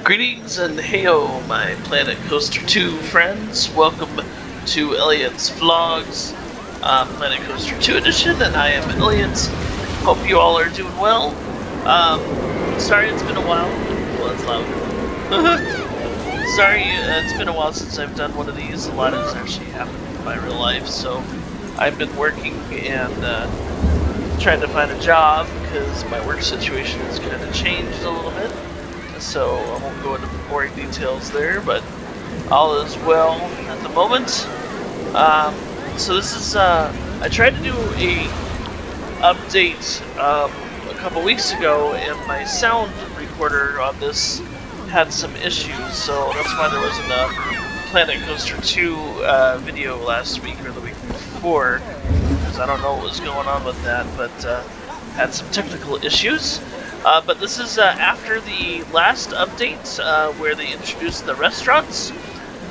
Greetings and heyo, my Planet Coaster 2 friends. Welcome to Eliot's Vlogs, Planet Coaster 2 edition, and I am Eliot. Hope you all are doing well. Sorry it's been a while. Well, it's loud. Sorry, it's been a while since I've done one of these. A lot has actually happened in my real life, so I've been working and trying to find a job because my work situation has kind of changed a little bit. So I won't go into boring details there, but all is well at the moment. So this is I tried to do a update a couple weeks ago, and my sound recorder on this had some issues, so that's why there wasn't a Planet Coaster 2 video last week or the week before, because I don't know what was going on with that, but had some technical issues. But this is after the last update where they introduced the restaurants.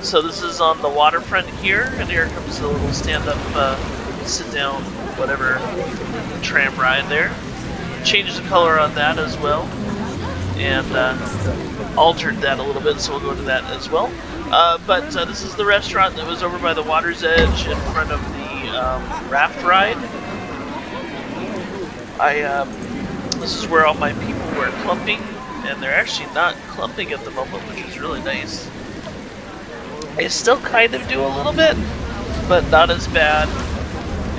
So this is on the waterfront here, and here comes the little stand-up, sit-down, whatever, tram ride there. Changed the color on that as well, and altered that a little bit, so we'll go into that as well. But this is the restaurant that was over by the water's edge in front of the raft ride. This is where all my people were clumping, and they're actually not clumping at the moment, which is really nice. I still kind of do a little bit, but not as bad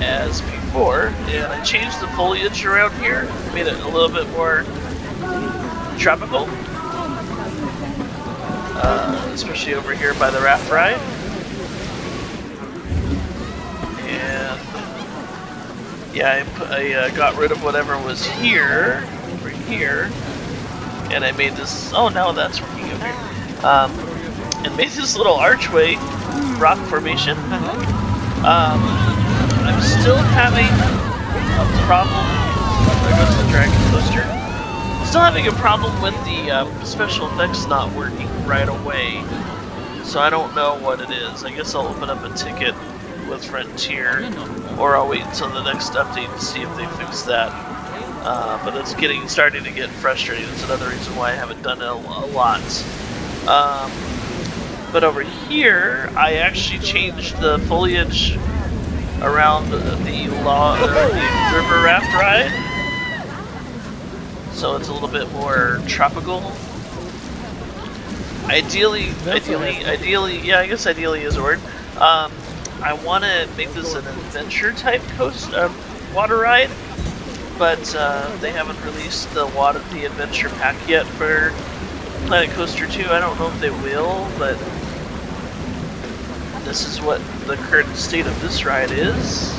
as before. And I changed the foliage around here, made it a little bit more tropical, especially over here by the raft ride. And yeah, I got rid of whatever was here, over here, and I made this, oh, now that's working over here, and made this little archway, rock formation. I'm still having a problem, there goes the Dragon Coaster, still having a problem with the special effects not working right away, so I don't know what it is. I guess I'll open up a ticket with Frontier, or I'll wait until the next update to see if they fix that. But it's starting to get frustrating. That's another reason why I haven't done it a lot. But over here, I actually changed the foliage around the river raft ride, so it's a little bit more tropical. Ideally, yeah, I guess ideally is a word. I want to make this an adventure type water ride, but they haven't released the adventure pack yet for Planet Coaster 2. I don't know if they will, but this is what the current state of this ride is.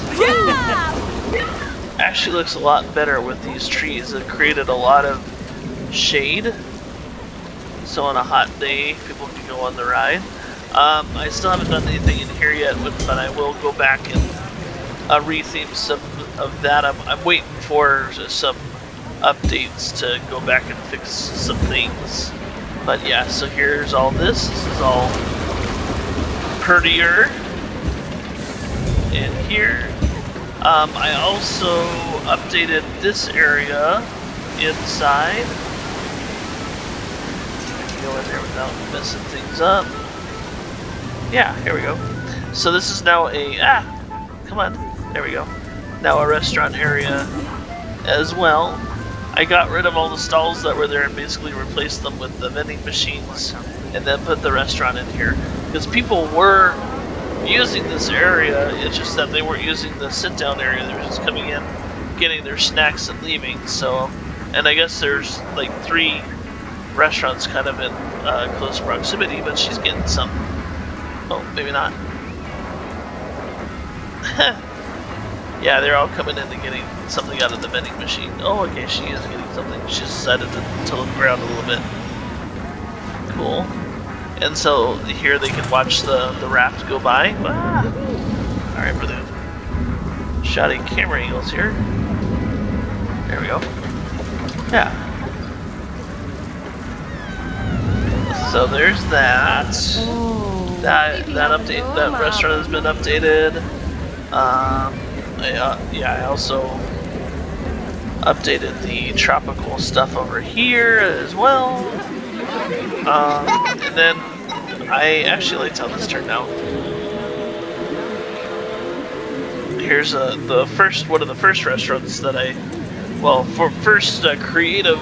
Actually looks a lot better with these trees. It created a lot of shade, so on a hot day people can go on the ride. I still haven't done anything in here yet, but I will go back and retheme some of that. I'm waiting for some updates to go back and fix some things. But yeah, so here's all this. This is all prettier in here. I also updated this area inside. I can go in there without messing things up. Yeah, here we go. So this is now come on, there we go. Now a restaurant area as well. I got rid of all the stalls that were there and basically replaced them with the vending machines, and then put the restaurant in here. Because people were using this area, it's just that they weren't using the sit-down area. They were just coming in, getting their snacks and leaving. So, and I guess there's like 3 restaurants kind of in close proximity, but she's getting some. Oh, maybe not. Yeah, they're all coming in and getting something out of the vending machine. Oh, okay, she is getting something. She decided to look around a little bit. Cool. And so here they can watch the raft go by. Ah. Alright, for the shoddy camera angles here. There we go. Yeah. So there's that. That update, that restaurant has been updated. I also Updated the tropical stuff over here as well. And then I actually liked how this turned out. Here's one of the first restaurants that first creative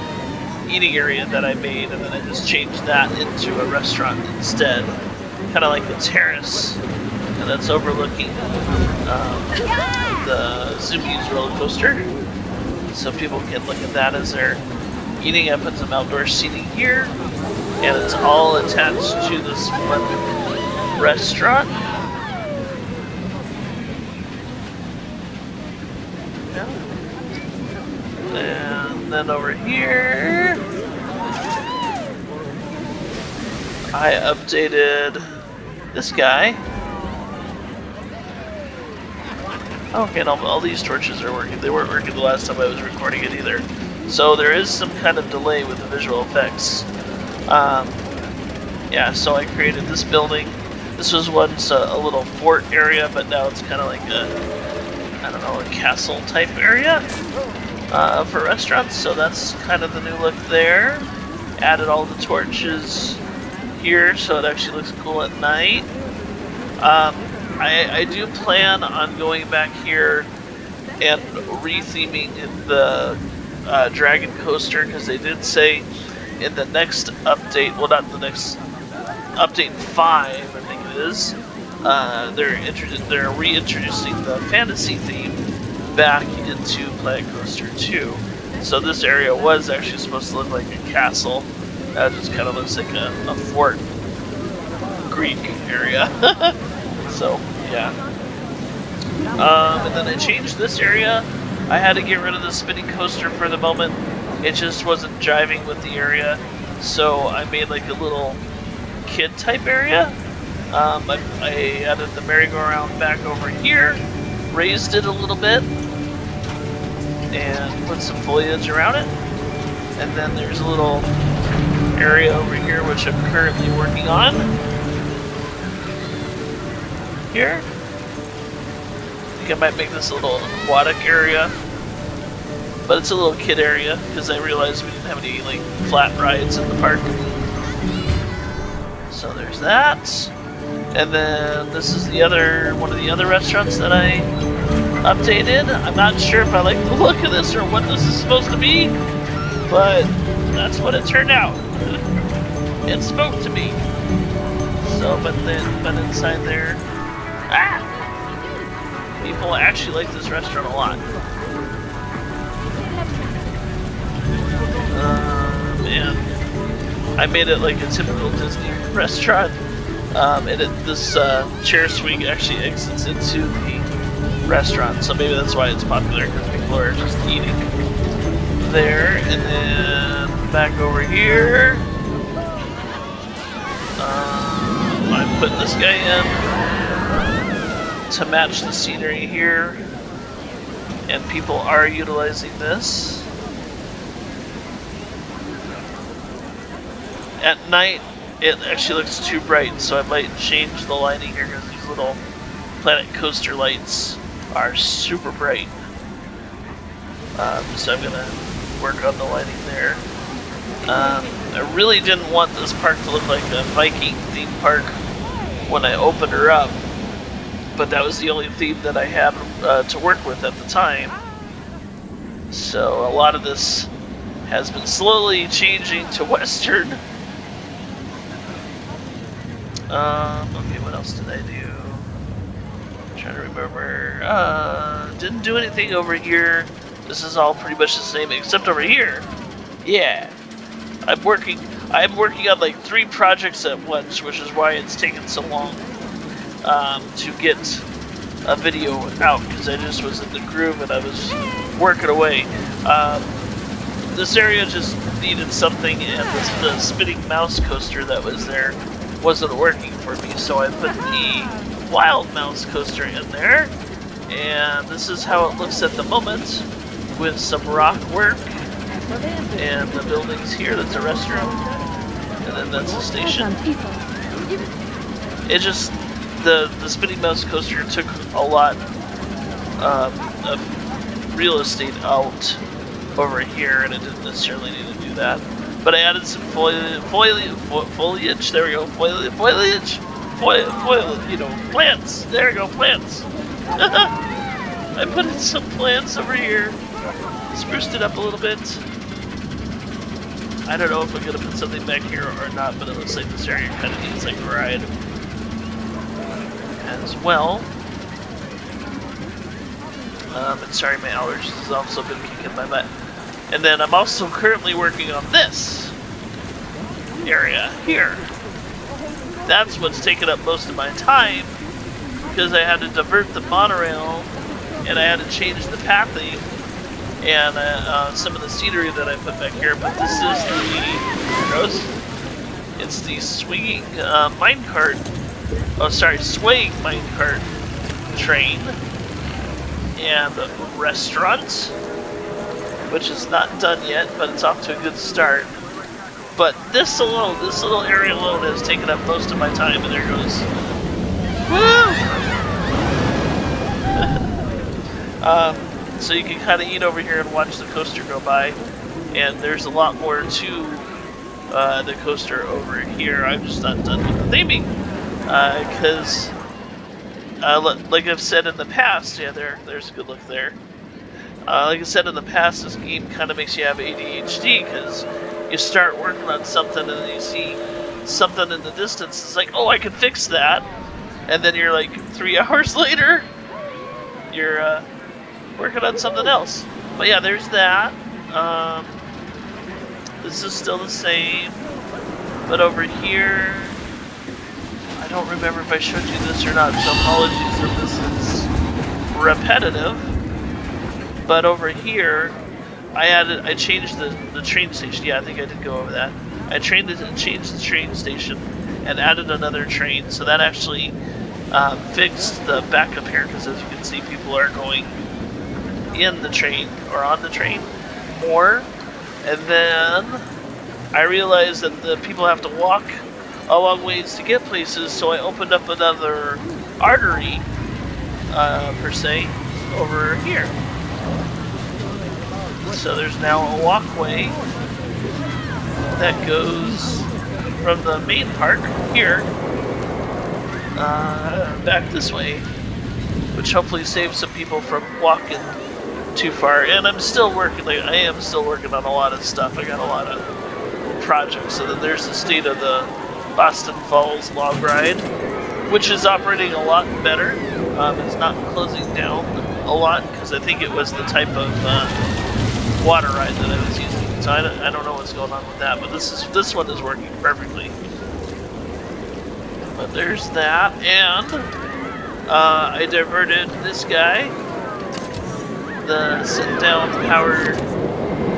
eating area that I made, and then I just changed that into a restaurant instead, kind of like a terrace, and that's overlooking the Zoomies roller coaster, so people can look at that as they're eating. I put some outdoor seating here, and it's all attached to this one restaurant. And then over here, I updated this guy. Okay, and all these torches are working. They weren't working the last time I was recording it either. So there is some kind of delay with the visual effects. Yeah, so I created this building. This was once a little fort area, but now it's kind of like a castle type area. For restaurants, so that's kind of the new look there. Added all the torches here, so it actually looks cool at night. I do plan on going back here and re-theming the Dragon Coaster, because they did say in the next update, well, not the next update 5, I think it is, they're reintroducing the fantasy theme back into Planet Coaster 2. So this area was actually supposed to look like a castle. That just kind of looks like a fort Greek area. So, yeah. And then I changed this area. I had to get rid of the spinning coaster for the moment. It just wasn't jiving with the area. So I made like a little kid type area. I added the merry-go-round back over here, raised it a little bit, and put some foliage around it. And then there's a little area over here which I'm currently working on. Here. I think I might make this a little aquatic area. But it's a little kid area because I realized we didn't have any like flat rides in the park. So there's that. And then this is one of the other restaurants that I updated. I'm not sure if I like the look of this or what this is supposed to be, but that's what it turned out. It spoke to me. So, but inside there, people actually like this restaurant a lot. And I made it like a typical Disney restaurant. And this chair swing actually exits into the restaurant, so maybe that's why it's popular, because people are just eating there. And then back over here, I'm putting this guy in to match the scenery here, and people are utilizing this. At night, it actually looks too bright, so I might change the lighting here, because these little Planet Coaster lights are super bright. So I'm gonna work on the lighting there. I really didn't want this park to look like a Viking theme park when I opened her up, but that was the only theme that I had to work with at the time. So a lot of this has been slowly changing to Western. Okay, what else did I do? I'm trying to remember. Didn't do anything over here. This is all pretty much the same, except over here. Yeah. I'm working on like 3 projects at once, which is why it's taken so long to get a video out, because I just was in the groove and I was working away. This area just needed something, and the spinning mouse coaster that was there wasn't working for me, so I put the wild mouse coaster in there, and this is how it looks at the moment, with some rock work and the buildings here. That's a restroom, and then that's a station. It just, the spinning mouse coaster took a lot of real estate out over here, and I didn't necessarily need to do that. But I added some foliage. There we go, foliage, you know, plants. There we go, plants. I put in some plants over here, spruced it up a little bit. I don't know if I'm gonna put something back here or not, but it looks like this area kind of needs like a ride as well. And sorry, my allergies has also been kicking my butt. And then I'm also currently working on this area here. That's what's taken up most of my time, because I had to divert the monorail, and I had to change the pathing, and some of the scenery that I put back here. But this is it's the swinging minecart, swaying minecart train and restaurant, which is not done yet, but it's off to a good start. But this little area alone has taken up most of my time, and there goes. Woo! So you can kind of eat over here and watch the coaster go by, and there's a lot more to the coaster over here. I'm just not done with the theming, because like I've said in the past, yeah, there's a good look there. Like I said in the past, this game kind of makes you have ADHD, because you start working on something and then you see something in the distance. It's like, oh, I can fix that, and then you're like 3 hours later, you're working on something else. But yeah, there's that. This is still the same, but over here, I don't remember if I showed you this or not, so apologies if this is repetitive. But over here, I changed the train station. Yeah, I think I did go over that. I changed the train station and added another train, so that actually fixed the backup here, because as you can see, people are going in the train or on the train more. And then I realized that the people have to walk a long ways to get places, so I opened up another artery per se over here. So there's now a walkway that goes from the main park here back this way, which hopefully saves some people from walking too far. And I'm still working. I am still working on a lot of stuff. I got a lot of projects. And then there's the state of the Boston Falls log ride, which is operating a lot better. It's not closing down a lot, because I think it was the type of water ride that I was using. So I don't know what's going on with that, but this one is working perfectly. But there's that, and I diverted this guy, the sit-down power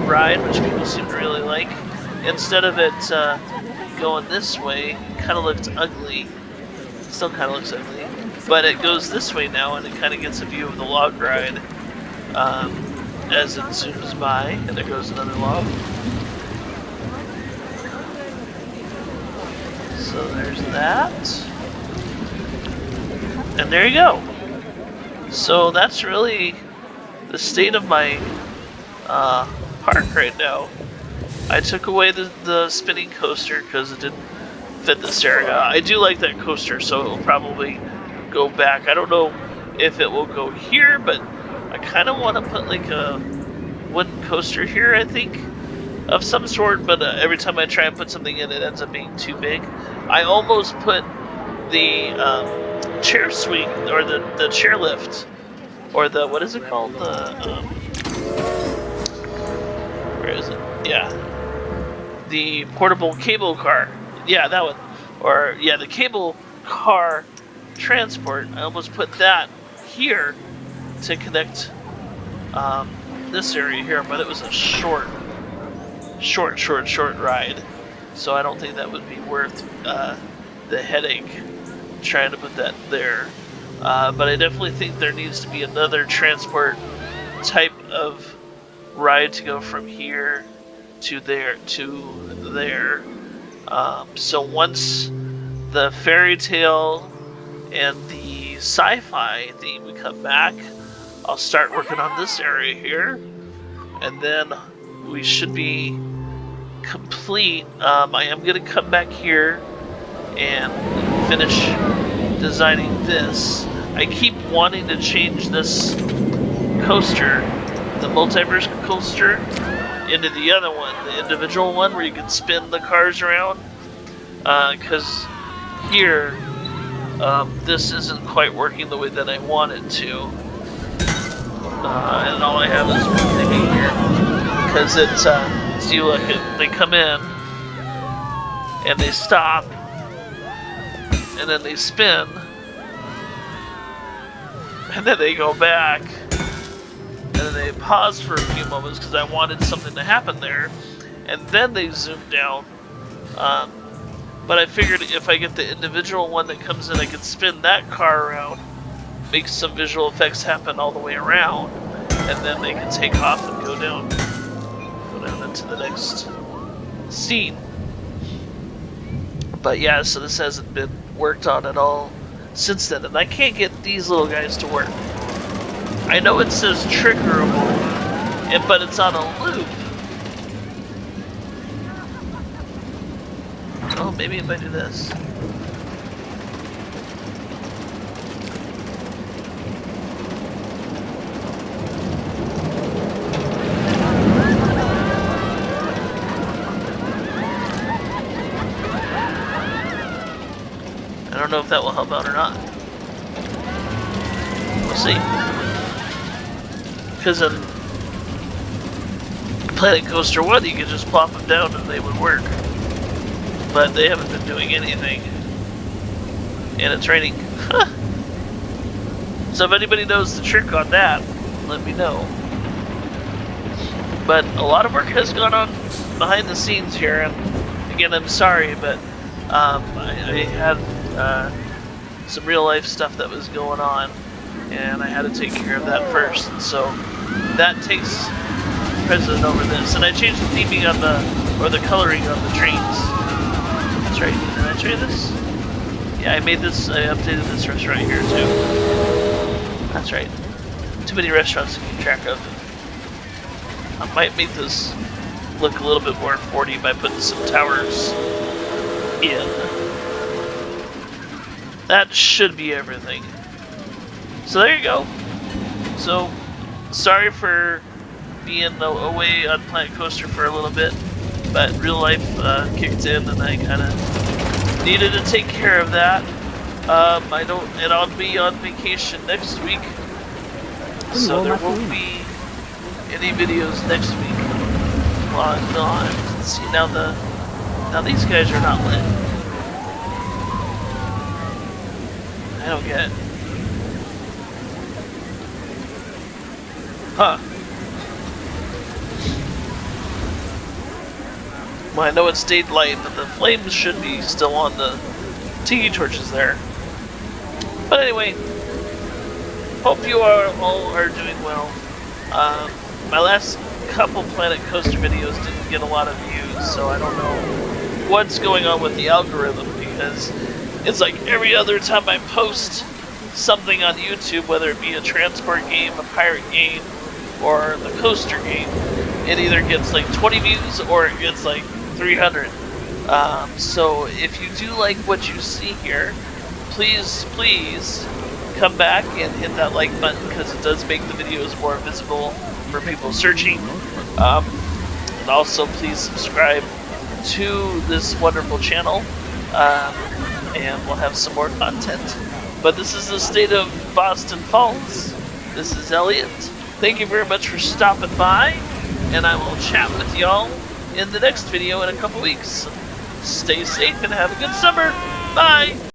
ride, which people seem to really like. Instead of it going this way, kind of looked ugly. Still kind of looks ugly, but it goes this way now, and it kind of gets a view of the log ride as it zooms by. And there goes another log. So there's that, and there you go. So that's really the state of my park right now. I took away the spinning coaster because it didn't fit this area. I do like that coaster, so it will probably go back. I don't know if it will go here, but I kind of want to put like a wooden coaster here, I think, of some sort, but every time I try and put something in, it ends up being too big. I almost put the chair swing, or the chair lift, or the, what is it called? Where is it? Yeah. The portable cable car. Yeah, that one. Or, yeah, the cable car transport. I almost put that here to connect this area here, but it was a short ride. So I don't think that would be worth the headache trying to put that there. But I definitely think there needs to be another transport type of ride to go from here to there so once the fairy tale and the sci-fi theme we come back, I'll start working on this area here, and then we should be complete. I am going to come back here and finish designing this. I keep wanting to change this coaster, the multiverse coaster, into the other one, the individual one where you can spin the cars around, because here this isn't quite working the way that I want it to, and all I have is one thing here, because it's see, look, they come in and they stop and then they spin and then they go back and then they pause for a few moments because I wanted something to happen there, and then they zoom down. But I figured if I get the individual one that comes in, I could spin that car around, make some visual effects happen all the way around, and then they can take off and go down into the next scene. But yeah, so this hasn't been worked on at all since then, and I can't get these little guys to work. I know it says triggerable, but it's on a loop. Oh, maybe if I do this. I don't know if that will help out or not. We'll see. Because in Planet Coaster 1, you could just plop them down and they would work. But they haven't been doing anything. And it's raining. So if anybody knows the trick on that, let me know. But a lot of work has gone on behind the scenes here, and again, I'm sorry, but I had some real life stuff that was going on, and I had to take care of that first. So that takes precedent over this. And I changed the theming on the coloring on the trains. That's right. Did I try this? Yeah, I updated this restaurant here too. That's right. Too many restaurants to keep track of. I might make this look a little bit more 4D by putting some towers in. That should be everything. So there you go. So, sorry for being away on Planet Coaster for a little bit, but real life kicked in and I kind of needed to take care of that. And I'll be on vacation next week, so there won't be any videos next week while I'm gone. See, now these guys are not lit. I don't get it. Huh. Well, I know it stayed light, but the flames should be still on the tiki torches there. But anyway, hope you all are doing well. My last couple Planet Coaster videos didn't get a lot of views, so I don't know what's going on with the algorithm, because it's like every other time I post something on YouTube, whether it be a transport game, a pirate game, or the coaster game, it either gets like 20 views or it gets like 300. So if you do like what you see here, please come back and hit that like button, because it does make the videos more visible for people searching. And also please subscribe to this wonderful channel, and we'll have some more content. But this is the state of Boston Falls. This is Eliot. Thank you very much for stopping by, and I will chat with y'all in the next video in a couple weeks. Stay safe and have a good summer. Bye!